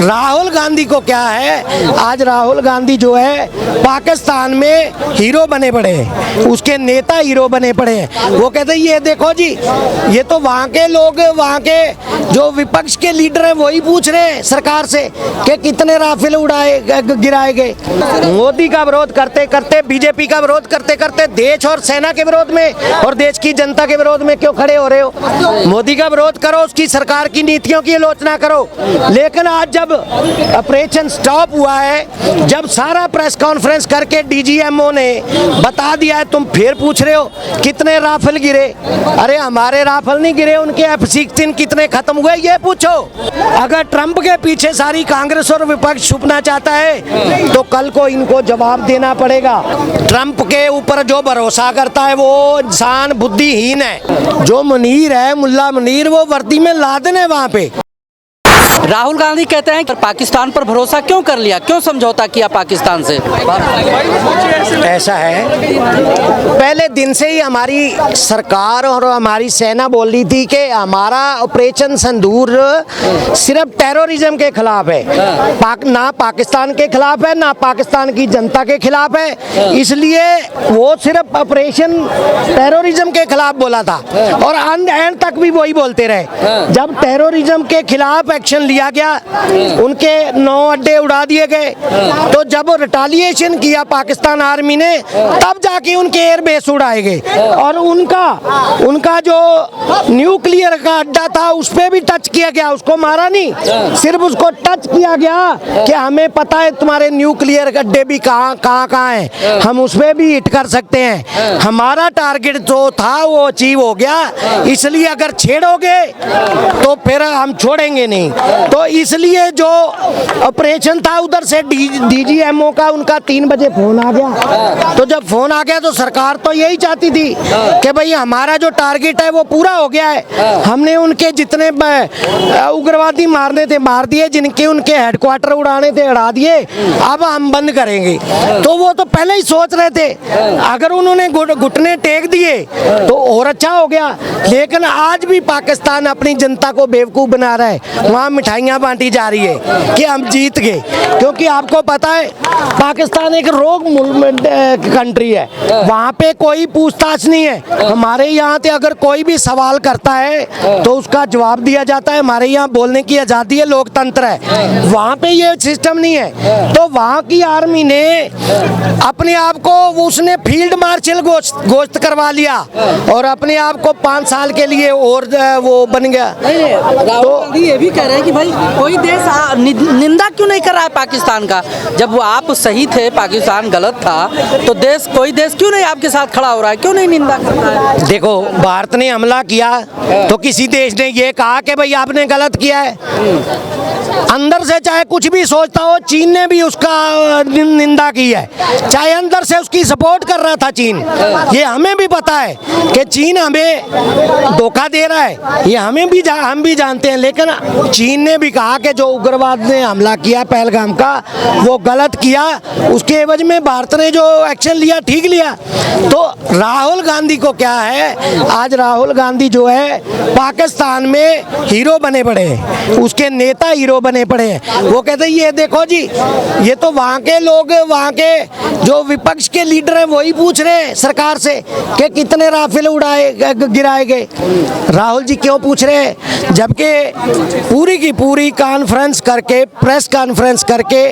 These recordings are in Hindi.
राहुल गांधी को क्या है, आज राहुल गांधी जो है पाकिस्तान में हीरो बने पड़े हैं, उसके नेता हीरो बने पड़े हैं। वो कहते हैं ये देखो जी, ये तो वहाँ के लोग, वहाँ के जो विपक्ष के लीडर हैं वही पूछ रहे हैं सरकार से कि कितने राफेल उड़ाए गिराए गए। मोदी का विरोध करते करते, बीजेपी का विरोध करते करते देश और सेना के विरोध में और देश की जनता के विरोध में क्यों खड़े हो रहे हो? मोदी का विरोध करो, उसकी सरकार की नीतियों की आलोचना करो। लेकिन आज जब ऑपरेशन स्टॉप हुआ है, जब सारा प्रेस कॉन्फ्रेंस करके डीजीएमओ ने बता दिया है, तुम फिर पूछ रहे हो कितने राफेल गिरे? अरे हमारे राफेल नहीं गिरे, उनके F-16 कितने खत्म हुए ये पूछो। अगर ट्रंप के पीछे सारी कांग्रेस और विपक्ष छुपना चाहता है तो कल को इनको जवाब देना पड़ेगा। ट्रंप के ऊपर जो भरोसा करता है वो इंसान बुद्धिहीन है। जो मुनीर है, मुल्ला मुनीर, वो वर्दी में लादेन है वहाँ पे। राहुल गांधी कहते हैं कि पाकिस्तान पर भरोसा क्यों कर लिया, क्यों समझौता किया पाकिस्तान से? ऐसा है, पहले दिन से ही हमारी सरकार और हमारी सेना बोल रही थी कि हमारा ऑपरेशन सिंदूर सिर्फ टेररिज्म के खिलाफ है, ना पाकिस्तान के खिलाफ है, ना पाकिस्तान की जनता के खिलाफ है। इसलिए वो सिर्फ ऑपरेशन टेररिज्म के खिलाफ बोला था और एंड तक भी वही बोलते रहे। जब टेररिज्म के खिलाफ एक्शन लिया गया, उनके 9 अड्डे उड़ा दिए गए, तो जब रिटालिएशन किया पाकिस्तान आर्मी ने, तब जाके उनके एयरबेस उड़ाए गए। और उनका जो न्यूक्लियर का अड्डा था उस पे भी टच किया गया, उसको मारा नहीं, सिर्फ उसको टच किया गया कि हमें पता है तुम्हारे न्यूक्लियर अड्डे भी कहाँ हैं, हम उस पे भी हिट कर सकते हैं। हमारा टारगेट जो था वो अचीव हो गया, इसलिए अगर छेड़ोगे तो फिर हम छोड़ेंगे नहीं। तो इसलिए जो ऑपरेशन था उधर से डीजीएमओ का उनका 3 बजे फोन आ गया। तो जब फोन आ गया तो सरकार तो यही चाहती थी कि भाई हमारा जो टारगेट है वो पूरा हो गया है, हमने उनके जितने उग्रवादी मारने थे मार दिए, जिनके उनके हेडक्वार्टर उड़ाने थे उड़ा दिए, अब हम बंद करेंगे। तो वो तो पहले ही सोच रहे थे, अगर उन्होंने घुटने टेक दिए तो और अच्छा हो गया। लेकिन आज भी पाकिस्तान अपनी जनता को बेवकूफ़ बना रहा है, वहाँ मिठाइयाँ बांटी जा रही है कि हम जीत गए, क्योंकि आपको पता है पाकिस्तान एक रोग कंट्री है, वहाँ पे कोई पूछताछ नहीं है। हमारे यहाँ से अगर कोई भी सवाल करता है तो उसका जवाब दिया जाता है, हमारे यहाँ बोलने की आज़ादी है, लोकतंत्र है, वहाँ पे ये सिस्टम नहीं है। तो वहाँ की आर्मी ने अपने आप को, उसने फील्ड मार्शल घोषित करवा लिया और अपने आप को 5 साल के लिए और वो बन गया। तो ये भी कह रहे हैं कि भाई कोई देश निंदा क्यों नहीं कर रहा है पाकिस्तान का? जब वो आप सही थे, पाकिस्तान गलत था, तो कोई देश क्यों नहीं आपके साथ खड़ा हो रहा है, क्यों नहीं निंदा कर रहा है? देखो, भारत ने हमला किया तो किसी देश ने ये कहा कि भाई आपने गलत किया है? अंदर से चाहे कुछ भी सोचता हो, चीन ने भी उसका निंदा की है, चाहे अंदर से उसकी सपोर्ट कर रहा था चीन। ये हमें भी पता है कि चीन हमें धोखा दे रहा है, ये हम भी जानते हैं। लेकिन चीन ने भी कहा कि जो उग्रवाद ने हमला किया पहलगाम का वो गलत किया, उसके एवज में भारत ने जो एक्शन लिया ठीक लिया। तो राहुल गांधी को क्या है, आज राहुल गांधी जो है पाकिस्तान में हीरो बने पड़े हैं, उसके नेता हीरो बने पड़े हैं। वो कहते हैं ये देखो जी, ये तो वहाँ के लोग, वहाँ के जो विपक्ष के लीडर हैं वही पूछ रहे हैं सरकार से कि कितने राफेल उड़ाए गिराए गए। राहुल जी क्यों पूछ रहे हैं, जबकि पूरी की पूरी कॉन्फ्रेंस करके, प्रेस कॉन्फ्रेंस करके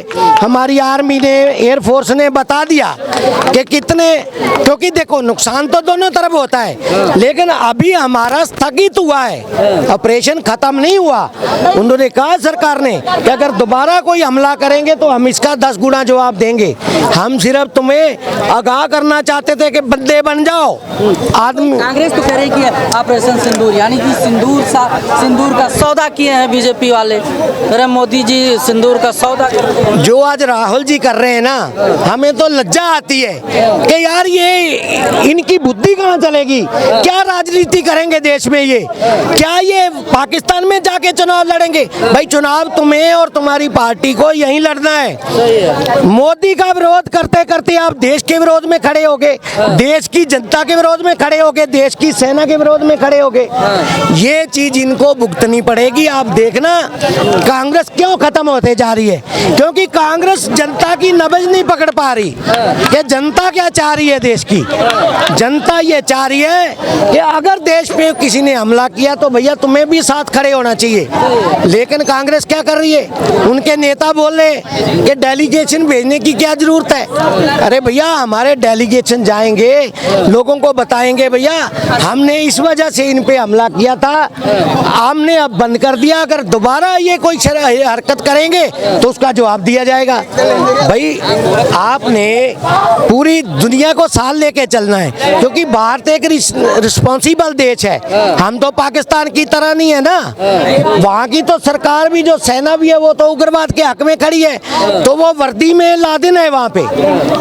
हमारी आर्मी ने, एयरफोर्स ने बता दिया कि कितने, क्योंकि देखो नुकसान तो दोनों तरफ होता है, लेकिन अभी हमारा स्थगित हुआ है, ऑपरेशन खत्म नहीं हुआ। उन्होंने कहा सरकार ने कि अगर दोबारा कोई हमला करेंगे तो हम इसका 10 गुना जवाब देंगे। हम सिर्फ तुम्हें आगाह करना चाहते थे कि बंदे बन जाओ। आदमी कांग्रेस तो कह रही कि ऑपरेशन सिंदूर, यानी कि सिंदूर का सौदा किए हैं बीजेपी वाले। अरे मोदी जी सिंदूर का सौदा करते हैं। जो आज राहुल जी कर रहे हैं ना, हमें तो लज्जा आती है कि यार ये इनकी बुद्धि कहाँ चलेगी, क्या राजनीति करेंगे देश में ये, क्या ये पाकिस्तान में जाके चुनाव लड़ेंगे? भाई चुनाव तुम्हें और तुम्हारी पार्टी को यहीं लड़ना है। मोदी का विरोध करते करते आप देश के विरोध में खड़े होगे, देश की जनता के विरोध में खड़े होगे, देश की सेना के विरोध में खड़े होगे। ये चीज इनको भुगतनी पड़ेगी। आप देखना कांग्रेस क्यों खत्म होते जा रही है, क्योंकि कांग्रेस जनता की नब्ज नहीं पकड़ पा रही कि जनता क्या चाह रही है। देश की जनता ये चाह रही है कि अगर देश पे किसी ने हमला किया तो भैया तुम्हें भी साथ खड़े होना चाहिए। लेकिन कांग्रेस क्या कर रही है, उनके नेता बोल रहे कि डेलीगेशन भेजने की क्या जरूरत है। अरे भैया हमारे डेलीगेशन जाएंगे, लोगों को बताएंगे भैया हमने इस वजह से इन पे हमला किया था, हमने अब बंद कर दिया, अगर दोबारा ये कोई हरकत करेंगे तो उसका जवाब दिया जाएगा। भाई आपने पूरी दुनिया को साथ लेके चलना है, क्योंकि भारत एक रिस्पॉन्सिबल देश है। हम तो पाकिस्तान की तरह नहीं है ना, वहाँ की तो सरकार भी, जो सेना भी है, वो तो उग्रवाद के हक में खड़ी है। तो वो वर्दी में लादेन है वहाँ पे,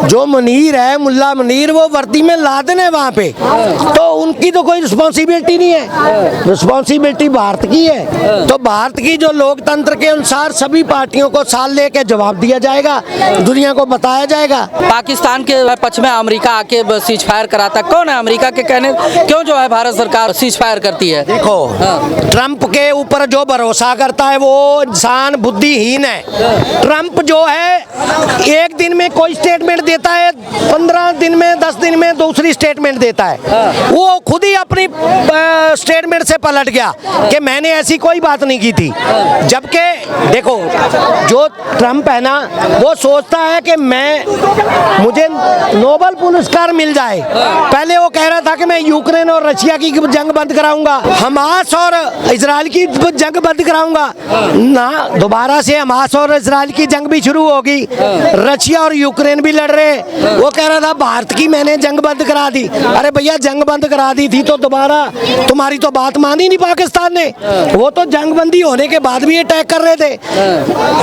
जो मुनीर है, मुल्ला मुनीर, वो वर्दी में लादेन है वहाँ पे। तो उनकी तो कोई रिस्पॉन्सिबिलिटी नहीं है, रिस्पॉन्सिबिलिटी भारत की है। तो भारत की जो लोकतंत्र के अनुसार सभी पार्टियों को साथ लेके जवाब दिया जाएगा, दुनिया को बताया जाएगा। पाकिस्तान के पक्ष में अमेरिका आके सीज फायर कराता, कौन है अमेरिका के कहने, क्यों जो है भारत सरकार सीज फायर करती है? देखो ट्रंप के ऊपर जो भरोसा करता है वो इंसान बुद्धिहीन है। ट्रंप जो है एक दिन में कोई स्टेटमेंट देता है, 15 दिन में 10 दिन में दूसरी स्टेटमेंट देता है। वो खुद ही अपनी स्टेटमेंट से पलट गया कि मैंने ऐसी कोई बात नहीं की थी। जबकि देखो जो ट्रंप है ना, वो सोचता है कि मुझे नोबेल पुरस्कार मिल जाए। पहले वो कह रहा था कि मैं यूक्रेन और रशिया की जंग बंद कराऊंगा, हमास और इजराइल की जंग बंद कराऊंगा ना, दोबारा से हमास और इजराइल की जंग भी शुरू होगी, रशिया और यूक्रेन भी लड़ रहे। वो कह रहा था भारत की मैंने जंग बंद करा दी। अरे भैया जंग बंद करा दी थी तो दोबारा तुम्हारी तो बात मानी नहीं पाकिस्तान ने, वो तो जंग बंदी होने के बाद भी अटैक कर रहे थे।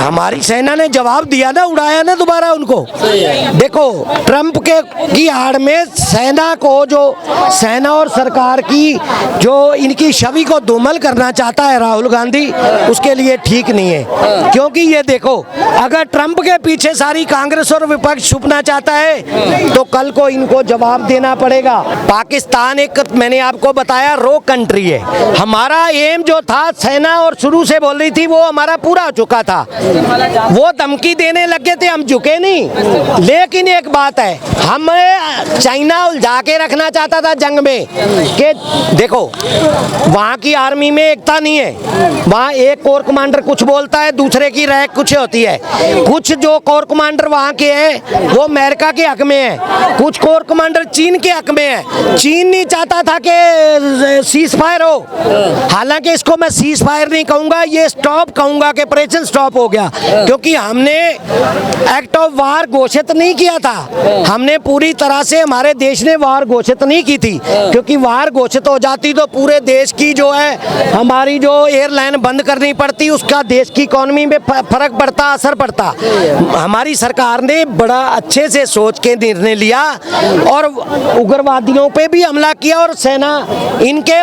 हमारी सेना ने जवाब दिया ना, उड़ाया ना दोबारा उनको। देखो ट्रंप की आड़ में सेना को, जो सेना और सरकार की जो इनकी छवि को धूमिल करना चाहता है राहुल गांधी, उसके लिए ठीक नहीं है। क्योंकि ये देखो अगर ट्रंप के पीछे सारी कांग्रेस और विपक्ष छुपना चाहता है तो कल को इनको जवाब देना पड़ेगा। पाकिस्तान एक, मैंने आपको बताया, रोक कंट्री है। हमारा एम जो था, सेना और शुरू से बोल रही थी, वो हमारा पूरा हो चुका था। वो धमकी देने लगे थे, हम झुके नहीं। लेकिन एक बात है, हमें चाइना उलझा के रखना चाहता था जंग में कि देखो वहाँ की आर्मी में एकता नहीं है। वहाँ एक कोर कमांडर कुछ बोलता है, दूसरे की रैंक कुछ होती है। कुछ जो कोर कमांडर वहाँ के हैं वो अमेरिका के हक में है, कुछ कोर कमांडर चीन के हक में है। चीन नहीं चाहता था कि सीज फायर हो, हालांकि इसको मैं सीज फायर नहीं कहूँगा, ये स्टॉप कहूँगा कि ऑपरेशन स्टॉप हो गया, क्योंकि हमने एक्ट ऑफ वार घोषित नहीं किया था। हमने पूरी तरह से, हमारे देश ने वार घोषित नहीं की थी, क्योंकि वार घोषित हो जाती तो पूरे देश की जो है हमारी जो एयरलाइन बंद करनी पड़ती, उसका देश की इकोनॉमी में फर्क पड़ता, असर पड़ता। हमारी सरकार ने बड़ा अच्छे से सोच के निर्णय लिया और उग्रवादियों पे भी हमला किया और सेना इनके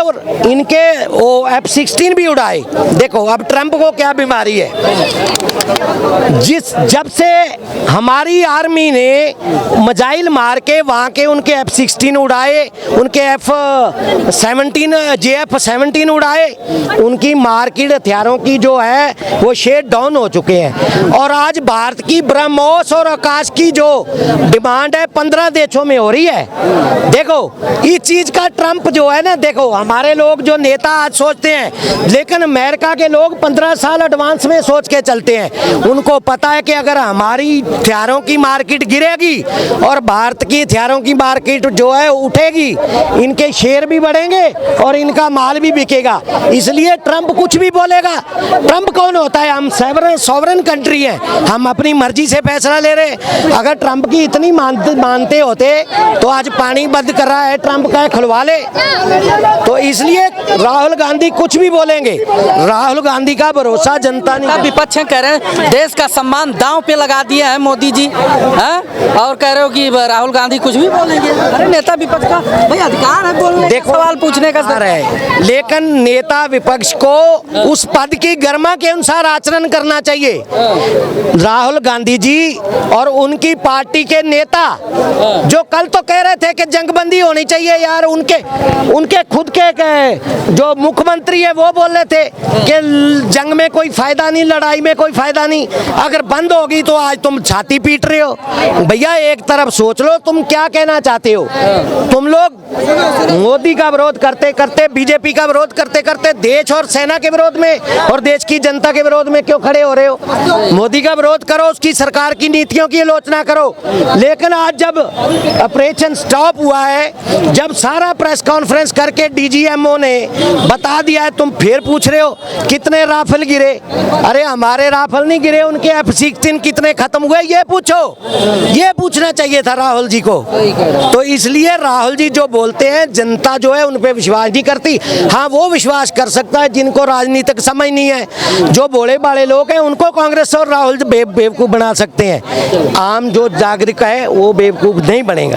वो F-16 भी उड़ाए। देखो अब ट्रंप को क्या बीमारी है, जब से हमारी आर्मी ने मिसाइल मार के वहाँ के उनके F-16 उड़ाए, उनके JF-17 उड़ाए, उनकी मार्केट हथियारों की जो है वो शेड डाउन हो चुके हैं। और आज भारत की ब्रह्मोस और आकाश की जो डिमांड है 15 देशों में हो रही है। देखो इस चीज का ट्रंप जो है ना, देखो हमारे लोग जो नेता आज सोचते हैं, लेकिन अमेरिका के लोग 15 साल एडवांस में सोच के चलते हैं। उनको पता है कि अगर हमारी हथियारों की मार्केट गिरेगी और भारत की हथियारों की मार्केट जो है उठेगी, इनके शेयर भी बढ़ेंगे और इनका माल भी बिकेगा। इसलिए ट्रंप कुछ भी बोलेगा। ट्रंप कौन होता है? हम सॉवरेन कंट्री हैं, हम अपनी मर्जी से फैसला ले रहे। अगर ट्रंप की इतनी मानते होते तो आज पानी बंद कर रहा है ट्रंप का, खुलवा ले। तो इसलिए राहुल गांधी कुछ भी बोलेंगे, राहुल गांधी का भरोसा जनता नहीं। विपक्ष कह रहे देश का सम्मान दांव पे लगा दिए हैं मोदी जी, हैं? और कह रहे हो कि राहुल गांधी कुछ भी बोलेंगे। अरे नेता विपक्ष का भाई अधिकार है बोलने का, सवाल पूछने का है, लेकिन नेता विपक्ष को उस पद की गरिमा के अनुसार आचरण करना चाहिए। राहुल गांधी जी और उनकी पार्टी के नेता जो कल तो कह रहे थे कि जंगबंदी होनी चाहिए यार, उनके खुद के जो मुख्यमंत्री है वो बोल रहे थे कि जंग में कोई फायदा नहीं, लड़ाई में कोई फायदा नहीं, अगर बंद होगी तो आज तुम छाती पीट रहे हो। भैया एक तरफ सोच लो तुम क्या कहना चाहते हो। तुम लोग मोदी का विरोध करते करते, बीजेपी का विरोध करते करते देश और सेना के विरोध में और देश की जनता के विरोध में क्यों खड़े हो रहे हो? मोदी का विरोध करो, उसकी सरकार की नीतियों की आलोचना करो। लेकिन आज जब ऑपरेशन स्टॉप हुआ है, जब सारा प्रेस कॉन्फ्रेंस करके डीजीएमओ ने बता दिया है, तुम फिर पूछ रहे हो कितने राफेल गिरे। अरे हमारे राफेल नहीं गिरे, उनके F-16 कितने खत्म हुए ये पूछो। ये पूछना चाहिए था राहुल जी को। तो इसलिए राहुल जी जो बोलते हैं जनता जो है उन पे विश्वास नहीं करती। हाँ वो विश्वास कर सकता है जिनको राजनीतिक समझ नहीं है। जो भोले भाले लोग हैं उनको कांग्रेस और राहुल बेवकूफ़ बना सकते हैं। आम जो जागरूक है वो बेवकूफ़ नहीं बनेगा।